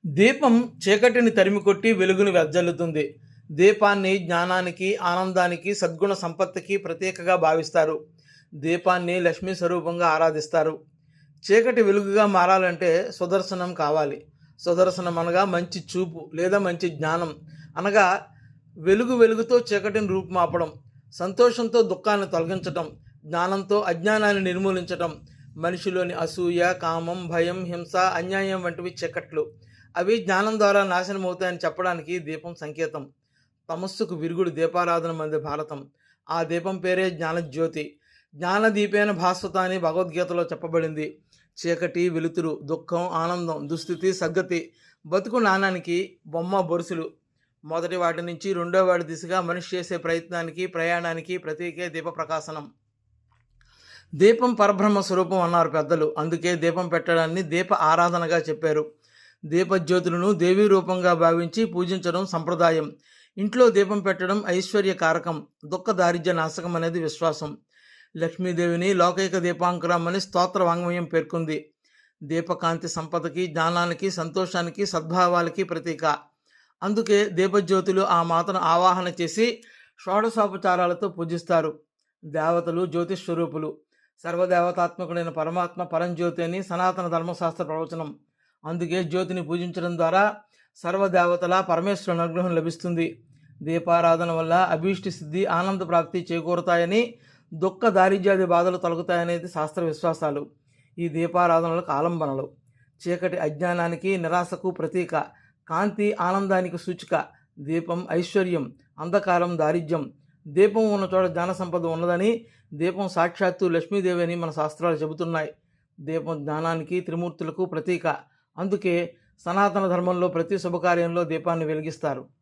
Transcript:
దీపం చీకటిని తరిమికొట్టి వెలుగును వెదజల్లుతుంది. దీపాన్ని జ్ఞానానికి, ఆనందానికి, సద్గుణ సంపత్తికి ప్రతీకగా భావిస్తారు. దీపాన్ని లక్ష్మీ స్వరూపంగా ఆరాధిస్తారు. చీకటి వెలుగుగా మారాలంటే సుదర్శనం కావాలి. సుదర్శనం అనగా మంచి చూపు లేదా మంచి జ్ఞానం అనగా వెలుగుతో చీకటిని రూపుమాపడం, సంతోషంతో దుఃఖాన్ని తొలగించటం, జ్ఞానంతో అజ్ఞానాన్ని నిర్మూలించటం. మనిషిలోని అసూయ, కామం, భయం, హింస, అన్యాయం వంటివి చీకట్లు. అవి జ్ఞానం ద్వారా నాశనం అవుతాయని చెప్పడానికి దీపం సంకేతం. తమస్సుకు విరుగుడు దీపారాధన మంది భారతం. ఆ దీపం పేరే జ్ఞానజ్యోతి. జ్ఞానదీపేన భాస్వత అని భగవద్గీతలో చెప్పబడింది. చీకటి, వెలుతురు, దుఃఖం, ఆనందం, దుస్థితి, సద్గతి, బతుకు నాణానికి బొమ్మ బొరుసులు. మొదటి వాటి నుంచి రెండో వాటి దిశగా మనిషి చేసే ప్రయత్నానికి, ప్రయాణానికి ప్రతీకే దీప ప్రకాశనం. దీపం పరబ్రహ్మ స్వరూపం అన్నారు పెద్దలు. అందుకే దీపం పెట్టడాన్ని దీప ఆరాధనగా చెప్పారు. దీపజ్యోతులను దేవీ రూపంగా భావించి పూజించడం సంప్రదాయం. ఇంట్లో దీపం పెట్టడం ఐశ్వర్య కారకం, దుఃఖ దారిద్ర్య నాశకం అనేది విశ్వాసం. లక్ష్మీదేవిని లోకైక దీపాంకురం అని స్తోత్ర వాంగ్మయం పేర్కొంది. దీపకాంతి సంపదకి, జ్ఞానానికి, సంతోషానికి, సద్భావాలకి ప్రతీక. అందుకే దీపజ్యోతులు ఆ మాతను ఆవాహన చేసి షోడశోపచారాలతో పూజిస్తారు. దేవతలు జ్యోతిస్వరూపులు. సర్వదేవతాత్మకుడైన పరమాత్మ పరంజ్యోతి అని సనాతన ధర్మశాస్త్ర ప్రవచనం. అందుకే జ్యోతిని పూజించడం ద్వారా సర్వదేవతల పరమేశ్వరుని అనుగ్రహం లభిస్తుంది. దీపారాధన వల్ల అభీష్టి సిద్ధి, ఆనంద ప్రాప్తి చేకూరుతాయని, దుఃఖ దారిద్ర్యాది బాధలు తొలగుతాయనేది శాస్త్ర విశ్వాసాలు. ఈ దీపారాధనలకు ఆలంబనలు. చీకటి అజ్ఞానానికి, నిరాశకు ప్రతీక. కాంతి ఆనందానికి సూచిక. దీపం ఐశ్వర్యం, అంధకారం దారిద్ర్యం. దీపం ఉన్న చోట జ్ఞాన సంపద ఉన్నదని, దీపం సాక్షాత్తు లక్ష్మీదేవి అని మన శాస్త్రాలు చెబుతున్నాయి. దీపం జ్ఞానానికి, త్రిమూర్తులకు ప్రతీక. అందుకే సనాతన ధర్మంలో ప్రతి శుభకార్యంలో దీపాన్ని వెలిగిస్తారు.